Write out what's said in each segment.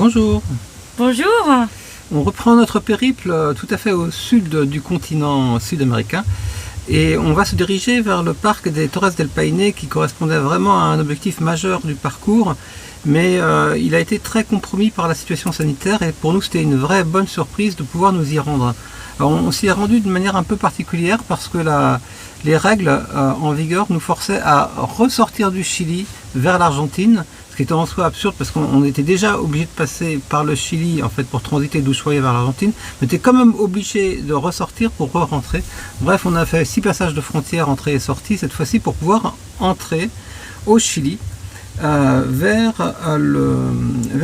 Bonjour. Bonjour. On reprend notre périple tout à fait au sud du continent sud-américain et on va se diriger vers le parc des Torres del Paine qui correspondait vraiment à un objectif majeur du parcours, mais il a été très compromis par la situation sanitaire et pour nous c'était une vraie bonne surprise de pouvoir nous y rendre. Alors, on s'y est rendu d'une manière un peu particulière parce que les règles en vigueur nous forçaient à ressortir du Chili vers l'Argentine, ce qui était en soi absurde parce qu'on était déjà obligé de passer par le Chili en fait pour transiter d'Ushuaia vers l'Argentine, mais était quand même obligé de ressortir pour re-rentrer. Bref, on a fait 6 passages de frontières entrée et sortie cette fois-ci pour pouvoir entrer au Chili vers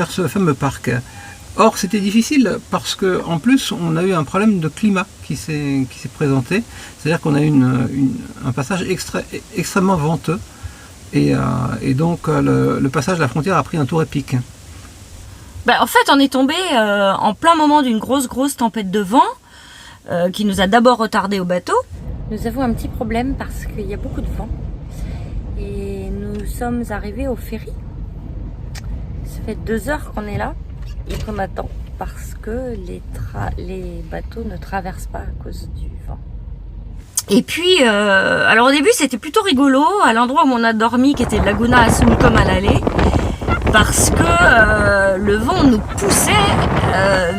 ce fameux parc. Or, c'était difficile parce que en plus, on a eu un problème de climat qui s'est présenté. C'est-à-dire qu'on a eu un passage extrêmement venteux et donc le passage de la frontière a pris un tour épique. En fait, on est tombé en plein moment d'une grosse tempête de vent qui nous a d'abord retardé au bateau. Nous avons un petit problème parce qu'il y a beaucoup de vent et nous sommes arrivés au ferry. Ça fait 2 heures qu'on est là et qu'on attend parce que les bateaux ne traversent pas à cause du vent. Et puis, alors au début c'était plutôt rigolo à l'endroit où on a dormi, qui était Laguna Asuncon à l'aller, parce que le vent nous poussait,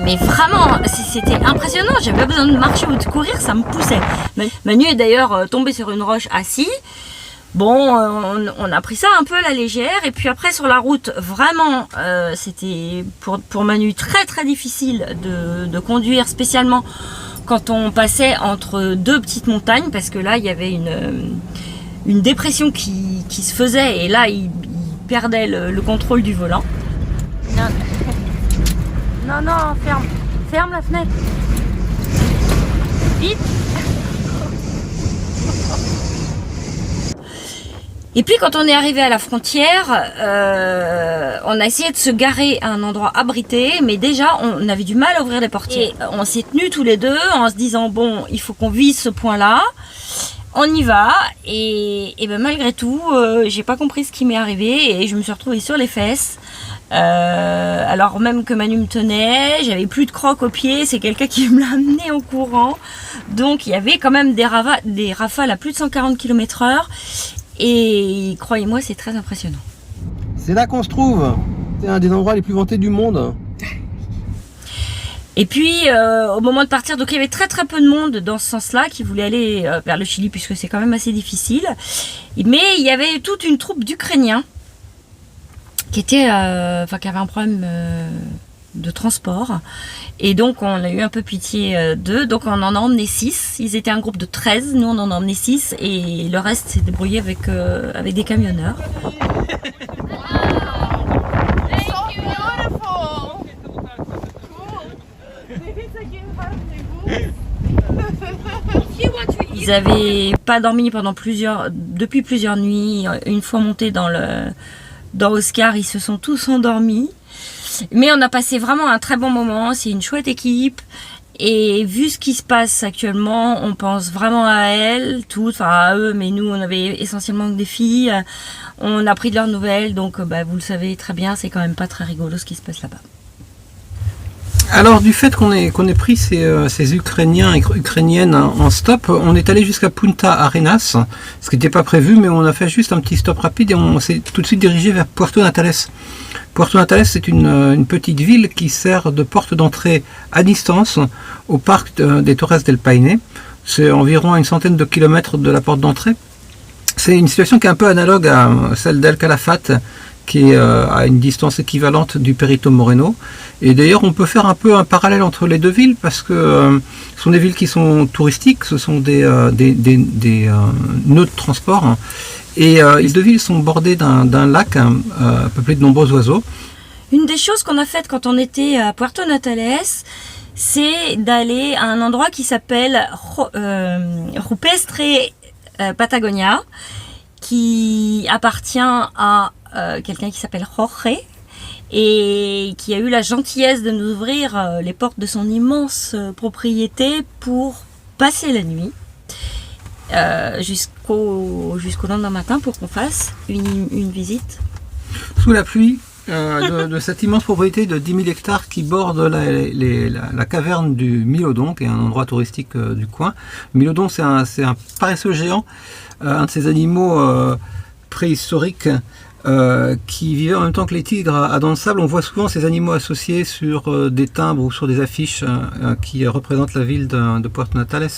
mais vraiment c'était impressionnant. J'avais pas besoin de marcher ou de courir, ça me poussait. Manu est d'ailleurs tombé sur une roche assis. Bon, on a pris ça un peu à la légère, et puis après sur la route, vraiment, c'était pour Manu très difficile de conduire, spécialement quand on passait entre 2 petites montagnes, parce que là il y avait une dépression qui se faisait, et là il perdait le contrôle du volant. Non, ferme la fenêtre. Vite. Et puis quand on est arrivé à la frontière, on a essayé de se garer à un endroit abrité, mais déjà on avait du mal à ouvrir les portières. Et on s'est tenus tous les deux en se disant bon, il faut qu'on vise ce point-là, on y va, et malgré tout, j'ai pas compris ce qui m'est arrivé et je me suis retrouvée sur les fesses. Alors même que Manu me tenait, j'avais plus de crocs aux pieds, c'est quelqu'un qui me l'a amené en courant. Donc il y avait quand même des rafales à plus de 140 km/h. Et croyez-moi, c'est très impressionnant. C'est là qu'on se trouve. C'est un des endroits les plus vantés du monde. Et puis, au moment de partir, donc il y avait très peu de monde dans ce sens-là qui voulait aller vers le Chili, puisque c'est quand même assez difficile. Mais il y avait toute une troupe d'Ukrainiens qui avait un problème de transport. Et donc on a eu un peu pitié d'eux, donc on en a emmené 6. Ils étaient un groupe de 13, nous on en a emmené 6 et le reste s'est débrouillé avec des camionneurs. Ils avaient pas dormi depuis plusieurs nuits. Une fois montés dans Oscar, ils se sont tous endormis. Mais on a passé vraiment un très bon moment, c'est une chouette équipe. Et vu ce qui se passe actuellement, on pense vraiment à elles, toutes, enfin à eux, mais nous on avait essentiellement des filles. On a pris de leurs nouvelles, donc vous le savez très bien, c'est quand même pas très rigolo ce qui se passe là-bas. Alors du fait qu'on ait pris ces Ukrainiens et Ukrainiennes en stop, on est allé jusqu'à Punta Arenas, ce qui n'était pas prévu, mais on a fait juste un petit stop rapide et on s'est tout de suite dirigé vers Puerto Natales. Puerto Natales, c'est une petite ville qui sert de porte d'entrée à distance au parc des Torres del Paine. C'est environ à une centaine de kilomètres de la porte d'entrée. C'est une situation qui est un peu analogue à celle d'El Calafate, qui est à une distance équivalente du Perito Moreno. Et d'ailleurs, on peut faire un peu un parallèle entre les deux villes, parce que ce sont des villes qui sont touristiques, ce sont des nœuds de transport. Et les deux villes sont bordées d'un lac peuplé de nombreux oiseaux. Une des choses qu'on a faites quand on était à Puerto Natales, c'est d'aller à un endroit qui s'appelle Rupestre Patagonia, qui appartient à quelqu'un qui s'appelle Jorge et qui a eu la gentillesse de nous ouvrir les portes de son immense propriété pour passer la nuit jusqu'au lendemain matin pour qu'on fasse une visite. Sous la pluie, de cette immense propriété de 10 000 hectares qui borde la caverne du Milodon, qui est un endroit touristique du coin. Le Milodon, c'est un paresseux géant, un de ces animaux préhistoriques qui vivait en même temps que les tigres à dents de sable. On voit souvent ces animaux associés sur des timbres ou sur des affiches qui représentent la ville de Puerto Natales.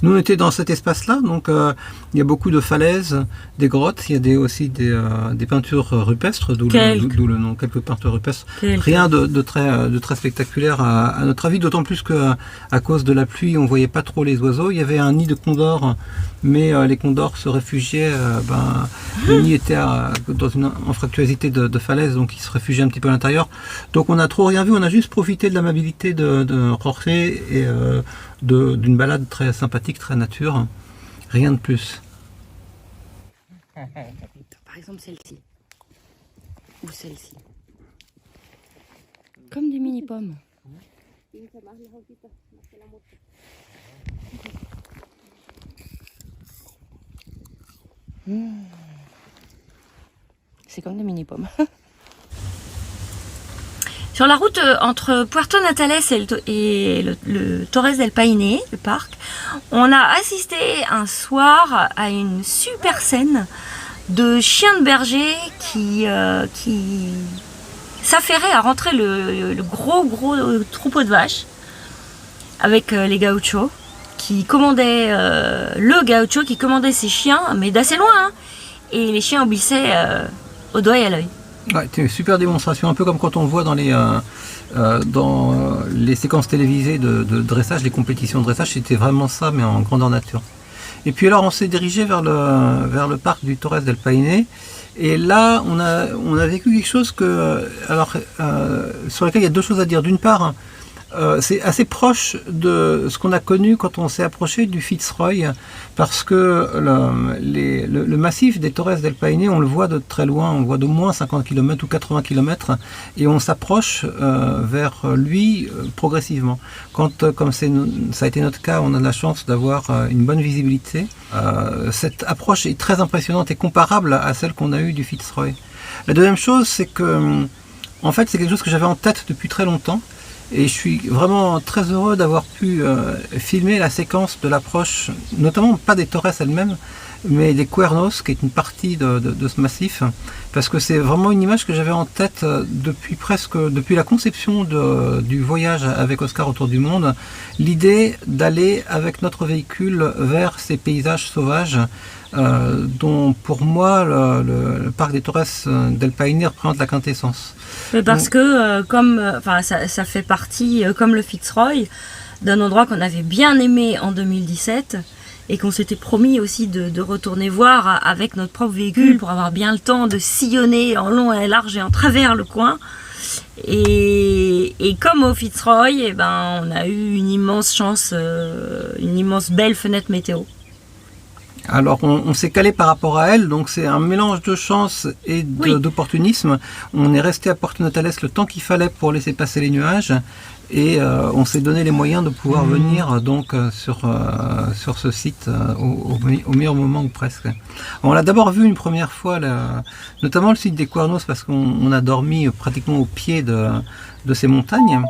Nous, on était dans cet espace-là, donc il y a beaucoup de falaises, des grottes, il y a aussi des peintures rupestres, d'où le nom, quelques peintures rupestres. Rien de très spectaculaire à notre avis, d'autant plus qu'à cause de la pluie, on voyait pas trop les oiseaux. Il y avait un nid de condors, mais les condors se réfugiaient, le nid était dans une anfractuosité de falaise, donc ils se réfugiaient un petit peu à l'intérieur. Donc on n'a trop rien vu, on a juste profité de l'amabilité de Jorge et d'une balade très sympathique, très nature. Rien de plus. Par exemple celle-ci. Ou celle-ci. Comme des mini-pommes. C'est comme des mini-pommes. Sur la route entre Puerto Natales et le Torres del Paine, le parc, on a assisté un soir à une super scène de chiens de berger qui s'affairaient à rentrer le gros troupeau de vaches avec les gauchos qui commandaient, le gaucho qui commandait ses chiens, mais d'assez loin, hein, et les chiens obéissaient au doigt et à l'œil. Ouais, c'est une super démonstration, un peu comme quand on voit dans les séquences télévisées de dressage, les compétitions de dressage, c'était vraiment ça, mais en grandeur nature. Et puis alors on s'est dirigé vers le parc du Torres del Paine, et là on a vécu quelque chose sur lequel il y a deux choses à dire. D'une part, c'est assez proche de ce qu'on a connu quand on s'est approché du Fitzroy, parce que le massif des Torres del Paine, on le voit de très loin, on le voit d'au moins 50 km ou 80 km, et on s'approche vers lui progressivement. Comme ça a été notre cas, on a de la chance d'avoir une bonne visibilité. Cette approche est très impressionnante et comparable à celle qu'on a eue du Fitzroy. La deuxième chose, c'est que en fait, c'est quelque chose que j'avais en tête depuis très longtemps. Et je suis vraiment très heureux d'avoir pu filmer la séquence de l'approche, notamment pas des Torres elles-mêmes, mais des Cuernos, qui est une partie de ce massif, parce que c'est vraiment une image que j'avais en tête depuis la conception du voyage avec Oscar autour du monde, l'idée d'aller avec notre véhicule vers ces paysages sauvages, dont pour moi le parc des Torres del Paine représente la quintessence. Mais parce que ça fait partie, comme le Fitzroy, d'un endroit qu'on avait bien aimé en 2017 et qu'on s'était promis aussi de retourner voir avec notre propre véhicule pour avoir bien le temps de sillonner en long et en large et en travers le coin. Et comme au Fitzroy, on a eu une immense chance, une immense belle fenêtre météo. Alors on s'est calé par rapport à elle, donc c'est un mélange de chance et d'opportunisme. On est resté à Puerto Natales le temps qu'il fallait pour laisser passer les nuages, et on s'est donné les moyens de pouvoir venir donc sur ce site au meilleur moment ou presque. On l'a d'abord vu une première fois, notamment le site des Cuernos, parce qu'on a dormi pratiquement au pied de ces montagnes.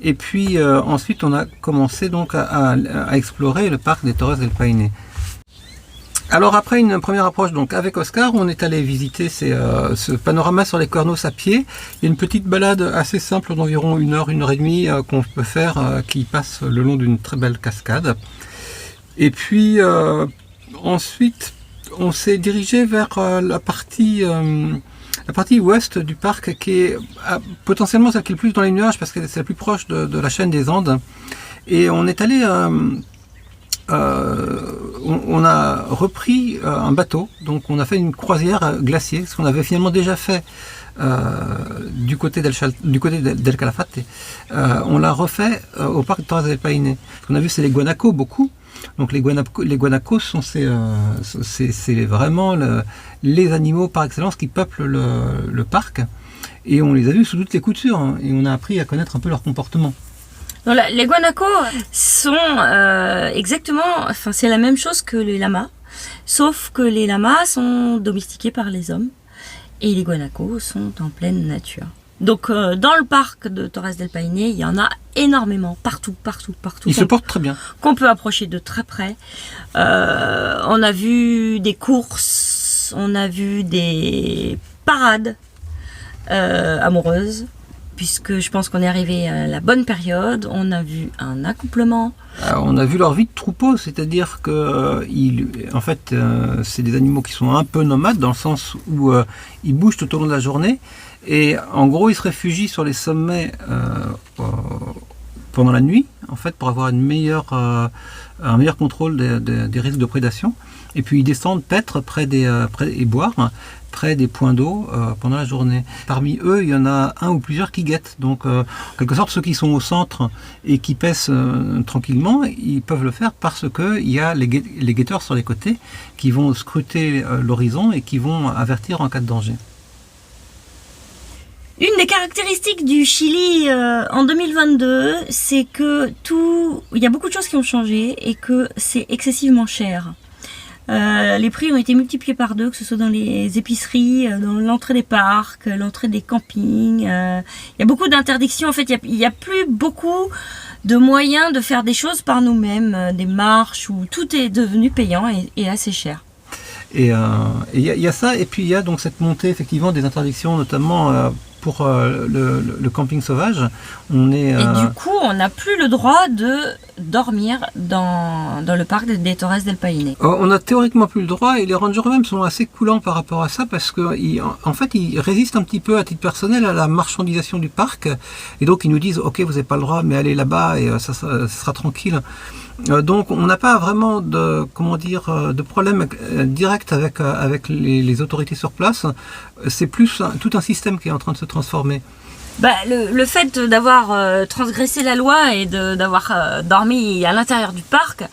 Et puis ensuite on a commencé donc à explorer le parc des Torres del Paine. Alors après une première approche donc avec Oscar, on est allé visiter ce panorama sur les Cuernos à pied. Il y a une petite balade assez simple d'environ 1 heure, 1 heure et demie qu'on peut faire, qui passe le long d'une très belle cascade. Et puis ensuite on s'est dirigé vers la partie ouest du parc, qui est potentiellement celle qui est le plus dans les nuages parce que c'est la plus proche de la chaîne des Andes. Et on est allé on a repris un bateau, donc on a fait une croisière glacier, ce qu'on avait finalement déjà fait du côté d'El Calafate. On l'a refait au parc de Torres del Paine. Ce qu'on a vu, c'est les guanacos, beaucoup. Donc les guanacos sont c'est vraiment les animaux par excellence qui peuplent le parc, et on les a vus sous toutes les coutures, hein, et on a appris à connaître un peu leur comportement. Donc, les guanacos sont c'est la même chose que les lamas, sauf que les lamas sont domestiqués par les hommes et les guanacos sont en pleine nature. Donc dans le parc de Torres del Paine, il y en a énormément, partout. Ils se portent très bien. Qu'on peut approcher de très près. On a vu des courses, on a vu des parades amoureuses, puisque je pense qu'on est arrivé à la bonne période. On a vu un accouplement. On a vu leur vie de troupeau, c'est-à-dire que en fait, c'est des animaux qui sont un peu nomades, dans le sens où ils bougent tout au long de la journée. Et en gros, ils se réfugient sur les sommets pendant la nuit, en fait, pour avoir un meilleur contrôle des risques de prédation. Et puis ils descendent paître et boire près des points d'eau pendant la journée. Parmi eux, il y en a un ou plusieurs qui guettent. Donc, en quelque sorte, ceux qui sont au centre et qui paissent tranquillement, ils peuvent le faire parce qu'il y a les guetteurs sur les côtés qui vont scruter l'horizon et qui vont avertir en cas de danger. Une des caractéristiques du Chili en 2022, c'est que il y a beaucoup de choses qui ont changé et que c'est excessivement cher. Les prix ont été multipliés par 2, que ce soit dans les épiceries, dans l'entrée des parcs, l'entrée des campings. Il y a beaucoup d'interdictions. En fait, il y a plus beaucoup de moyens de faire des choses par nous-mêmes, des marches où tout est devenu payant et assez cher. Et il y a ça, et puis il y a donc cette montée effectivement des interdictions, notamment pour le camping sauvage. Et du coup, on n'a plus le droit de dormir dans le parc des Torres del Paine. On n'a théoriquement plus le droit, et les rangers eux-mêmes sont assez coulants par rapport à ça, parce qu'en fait, ils résistent un petit peu à titre personnel à la marchandisation du parc, et donc ils nous disent, ok, vous n'avez pas le droit, mais allez là-bas, et ça sera tranquille. Donc on n'a pas vraiment de problème direct avec les autorités sur place. C'est plus tout un système qui est en train de se transformer. Le fait d'avoir transgressé la loi et d'avoir dormi à l'intérieur du parc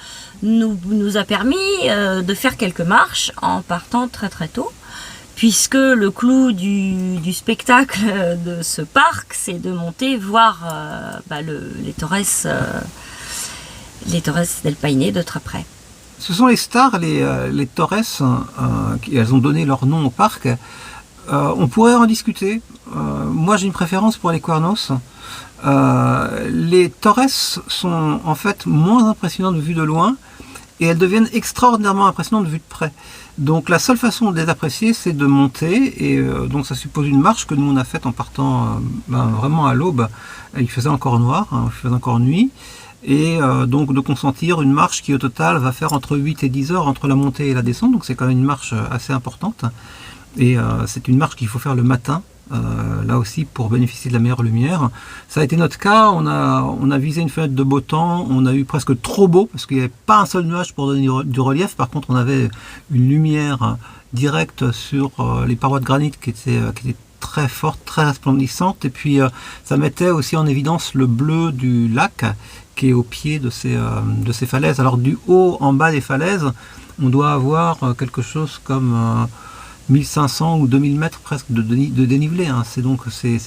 nous a permis de faire quelques marches en partant très très tôt, puisque le clou du spectacle de ce parc, c'est de monter voir les Torres del Paine de très près. Ce sont les stars, les Torres, elles ont donné leur nom au parc. On pourrait en discuter. Moi, j'ai une préférence pour les Cuernos. Les Torres sont en fait moins impressionnantes vue de loin et elles deviennent extraordinairement impressionnantes vue de près. Donc la seule façon de les apprécier, c'est de monter, et donc ça suppose une marche que nous on a faite en partant vraiment à l'aube. Il faisait encore noir, il faisait encore nuit. Et donc de consentir une marche qui au total va faire entre 8 et 10 heures entre la montée et la descente, donc c'est quand même une marche assez importante, et c'est une marche qu'il faut faire le matin, là aussi pour bénéficier de la meilleure lumière. Ça a été notre cas, on a visé une fenêtre de beau temps, on a eu presque trop beau parce qu'il n'y avait pas un seul nuage pour donner du relief. Par contre on avait une lumière directe sur les parois de granit qui étaient très forte, très resplendissante, et puis ça mettait aussi en évidence le bleu du lac qui est au pied de ces falaises. Alors du haut en bas des falaises, on doit avoir quelque chose comme 1500 ou 2000 mètres presque de dénivelé. C'est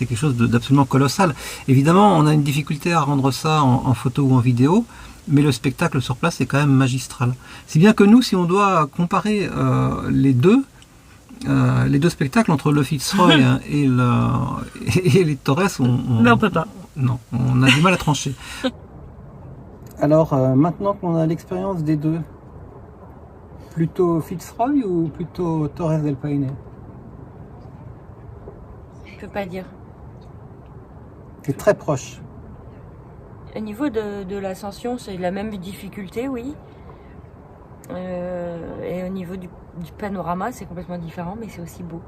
quelque chose d'absolument colossal. Évidemment, on a une difficulté à rendre ça en photo ou en vidéo, mais le spectacle sur place est quand même magistral. Si bien que nous, si on doit comparer les deux spectacles entre le Fitzroy et les Torres, mais on peut pas. Non, on a du mal à trancher. Alors, maintenant qu'on a l'expérience des deux, plutôt Fitzroy ou plutôt Torres del Paine? Je peux pas dire. C'est très proche. Au niveau de l'ascension, c'est la même difficulté, oui. Et au niveau du panorama, c'est complètement différent, mais c'est aussi beau.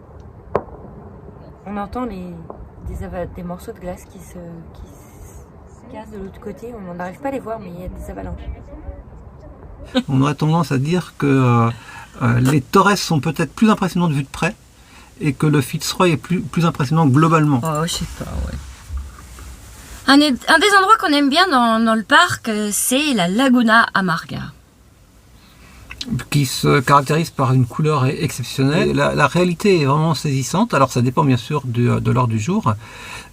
On entend des morceaux de glace qui se cassent de l'autre côté. On n'arrive pas à les voir, mais il y a des avalanches. On aurait tendance à dire que les Torres sont peut-être plus impressionnantes vues de près et que le Fitzroy est plus impressionnant globalement. Oh, je sais pas, ouais. Un des endroits qu'on aime bien dans le parc, c'est la Laguna Amarga, qui se caractérise par une couleur exceptionnelle. La réalité est vraiment saisissante. Alors ça dépend bien sûr de l'heure du jour.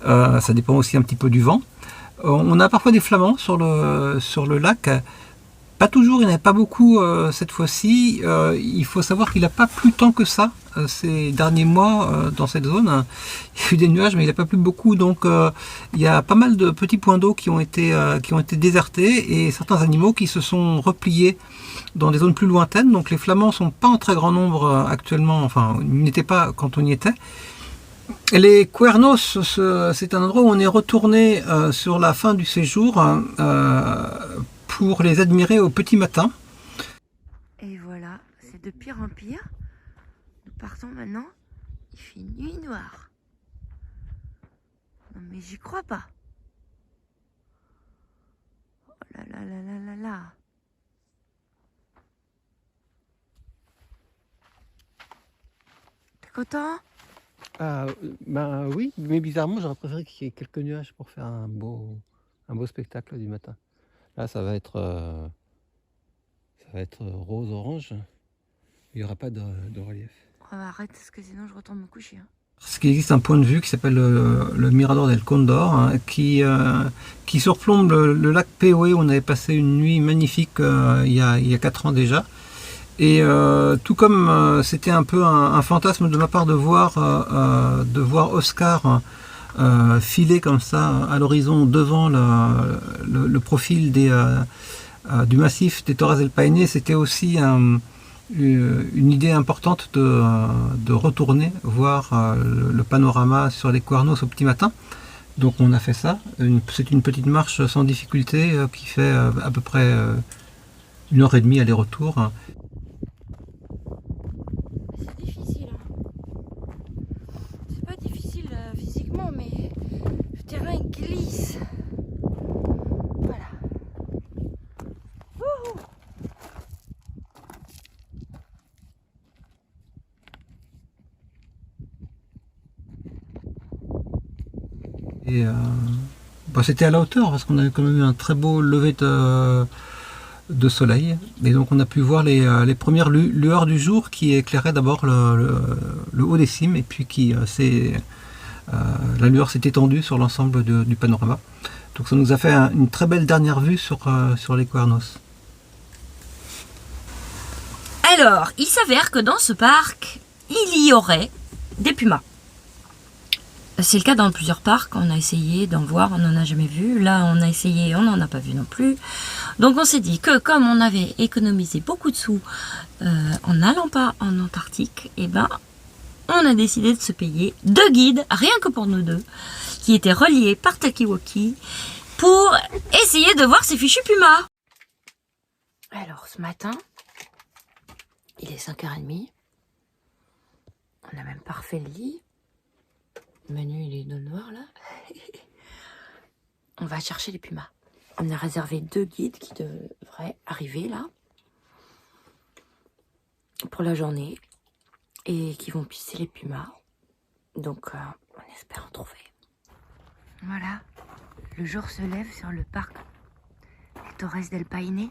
Ça dépend aussi un petit peu du vent. On a parfois des flamants sur le lac. Pas toujours, il n'y en avait pas beaucoup cette fois-ci. Il faut savoir qu'il n'a pas plu tant que ça ces derniers mois dans cette zone. Il y a eu des nuages, mais il n'a pas plu beaucoup. Donc il y a pas mal de petits points d'eau qui ont été désertés et certains animaux qui se sont repliés dans des zones plus lointaines. Donc les flamands sont pas en très grand nombre actuellement. Enfin, ils n'étaient pas quand on y était. Les Cuernos, c'est un endroit où on est retourné sur la fin du séjour pour les admirer au petit matin. Et voilà, c'est de pire en pire. Nous partons maintenant. Il fait nuit noire. Non mais j'y crois pas. Oh là là là là là là. T'es content? Ben oui, mais bizarrement, j'aurais préféré qu'il y ait quelques nuages pour faire un beau spectacle du matin. Là, ça va être rose-orange. Il n'y aura pas de relief. Oh, arrête, parce que sinon je retourne me coucher. Hein. Parce qu'il existe un point de vue qui s'appelle le Mirador del Condor, hein, qui surplombe le lac Pehué, où on avait passé une nuit magnifique il y a 4 ans déjà. Et tout comme c'était un peu un fantasme de ma part de voir Oscar filer comme ça à l'horizon devant le profil du massif des Torres del Paine, c'était aussi une idée importante de retourner voir le panorama sur les Cuernos au petit matin. Donc on a fait ça. C'est une petite marche sans difficulté qui fait à peu près 1h30 aller-retour. C'est difficile. Hein. C'est pas difficile physiquement, mais le terrain glisse. Voilà. Wouhou. Et c'était à la hauteur parce qu'on avait quand même eu un très beau lever de soleil. Et donc on a pu voir les premières lueurs du jour qui éclairaient d'abord le haut des cimes et puis la lueur s'est étendue sur l'ensemble du panorama. Donc ça nous a fait une très belle dernière vue sur les Cuernos. Alors, il s'avère que dans ce parc, il y aurait des pumas. C'est le cas dans plusieurs parcs, on a essayé d'en voir, on n'en a jamais vu. Là, on a essayé, on n'en a pas vu non plus. Donc on s'est dit que comme on avait économisé beaucoup de sous en n'allant pas en Antarctique, eh ben, on a décidé de se payer 2 guides, rien que pour nous deux, qui étaient reliés par talkie-walkie pour essayer de voir ces fichus pumas. Alors ce matin, il est 5h30. On a même pas refait le lit. Manu, il est dans le noir là. On va chercher les pumas. On a réservé 2 guides qui devraient arriver là pour la journée et qui vont pisser les pumas. Donc on espère en trouver. Voilà, le jour se lève sur le parc des Torres del Paine.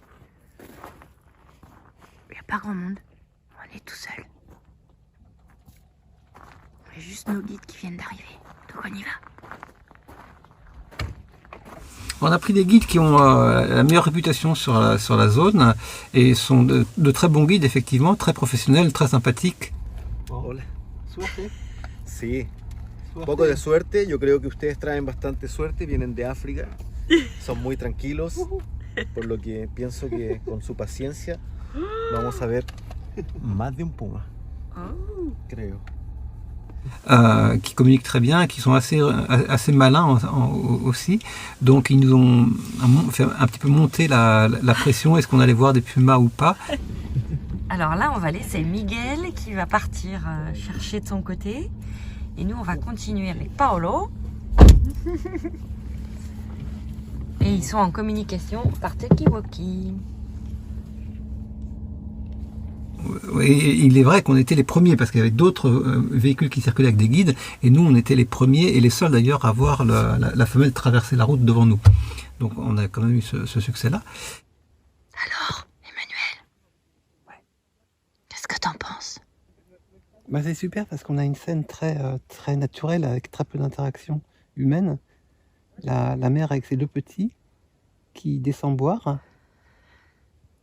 Il n'y a pas grand monde, on est tout seul. Il y a juste nos guides qui viennent d'arriver, donc on y va. On a pris des guides qui ont la meilleure réputation sur la zone et sont de très bons guides, effectivement, très professionnels, très sympathiques. Hola. ¿Suerte? Sí. Un poco de suerte. Yo creo que ustedes traen bastante suerte. Vienen de África. Son muy tranquilos. Por lo que pienso que con su paciencia vamos a ver más de un puma. Creo. Qui communiquent très bien, qui sont assez malins aussi. Donc ils nous ont fait un petit peu monter la pression, est-ce qu'on allait voir des pumas ou pas. Alors là, on va laisser Miguel qui va partir chercher de son côté. Et nous, on va continuer avec Paolo. Et ils sont en communication par talkie-walkie. Et il est vrai qu'on était les premiers parce qu'il y avait d'autres véhicules qui circulaient avec des guides et nous on était les premiers et les seuls d'ailleurs à voir la femelle traverser la route devant nous. Donc on a quand même eu ce succès-là. Alors, Emmanuel, qu'est-ce que t'en penses? Bah, c'est super parce qu'on a une scène très naturelle avec très peu d'interactions humaines. La mère avec ses 2 petits qui descend boire.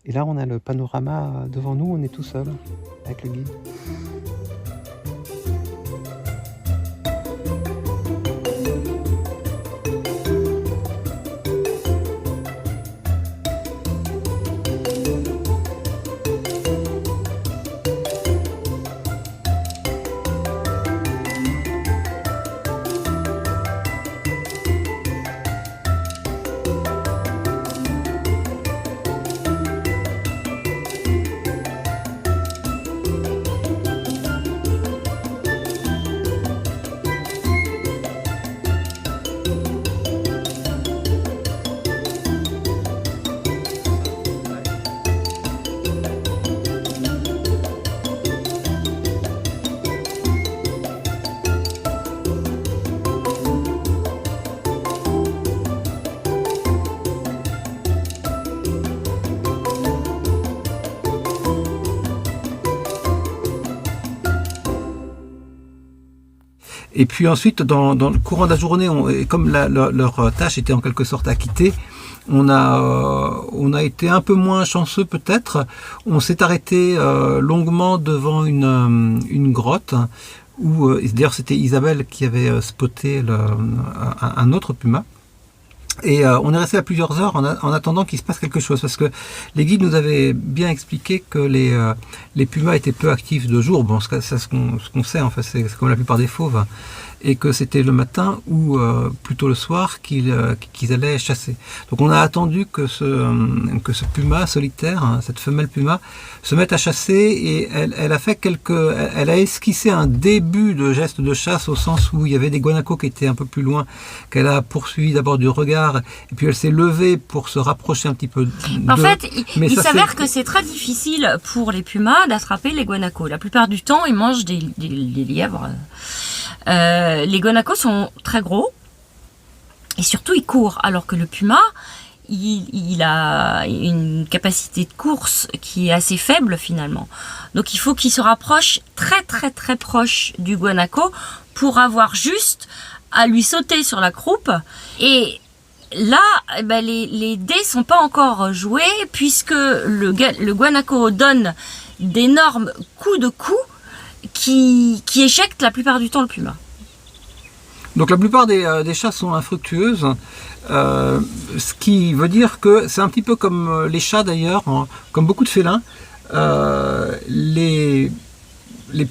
Et là, on a le panorama devant nous, on est tout seul avec le guide. Et puis ensuite, dans le courant de la journée, comme leur tâche était en quelque sorte acquittée, on a été un peu moins chanceux peut-être. On s'est arrêté longuement devant une grotte, où d'ailleurs c'était Isabelle qui avait spoté un autre puma. Et on est resté à plusieurs heures en attendant qu'il se passe quelque chose, parce que les guides nous avaient bien expliqué que les pumas étaient peu actifs de jour. Bon, c'est ce qu'on sait, en fait, c'est comme la plupart des fauves, et que c'était le matin ou plutôt le soir qu'ils allaient chasser. Donc on a attendu que ce puma solitaire, hein, cette femelle puma, se mette à chasser, et elle a esquissé un début de geste de chasse, au sens où il y avait des guanacos qui étaient un peu plus loin, qu'elle a poursuivi d'abord du regard, et puis elle s'est levée pour se rapprocher un petit peu d'eux. En fait, il s'avère que c'est très difficile pour les pumas d'attraper les guanacos. La plupart du temps, ils mangent des lièvres. Les guanacos sont très gros et surtout ils courent, alors que le puma il a une capacité de course qui est assez faible finalement. Donc il faut qu'il se rapproche très très très proche du guanaco pour avoir juste à lui sauter sur la croupe. Et là, ben, les dés sont pas encore joués, puisque le guanaco donne d'énormes coups de cou qui éjectent la plupart du temps le puma. Donc la plupart des chasses sont infructueuses, ce qui veut dire que c'est un petit peu comme les chats d'ailleurs, hein, comme beaucoup de félins. Les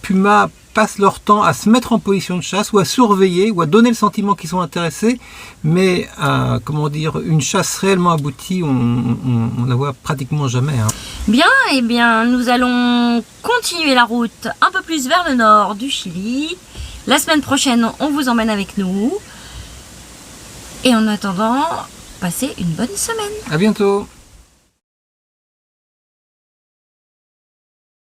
pumas passent leur temps à se mettre en position de chasse, ou à surveiller, ou à donner le sentiment qu'ils sont intéressés, mais comment dire, une chasse réellement aboutie, on la voit pratiquement jamais. Hein. Bien, et bien nous allons continuer la route un peu plus vers le nord du Chili. La semaine prochaine, on vous emmène avec nous. Et en attendant, passez une bonne semaine. À bientôt.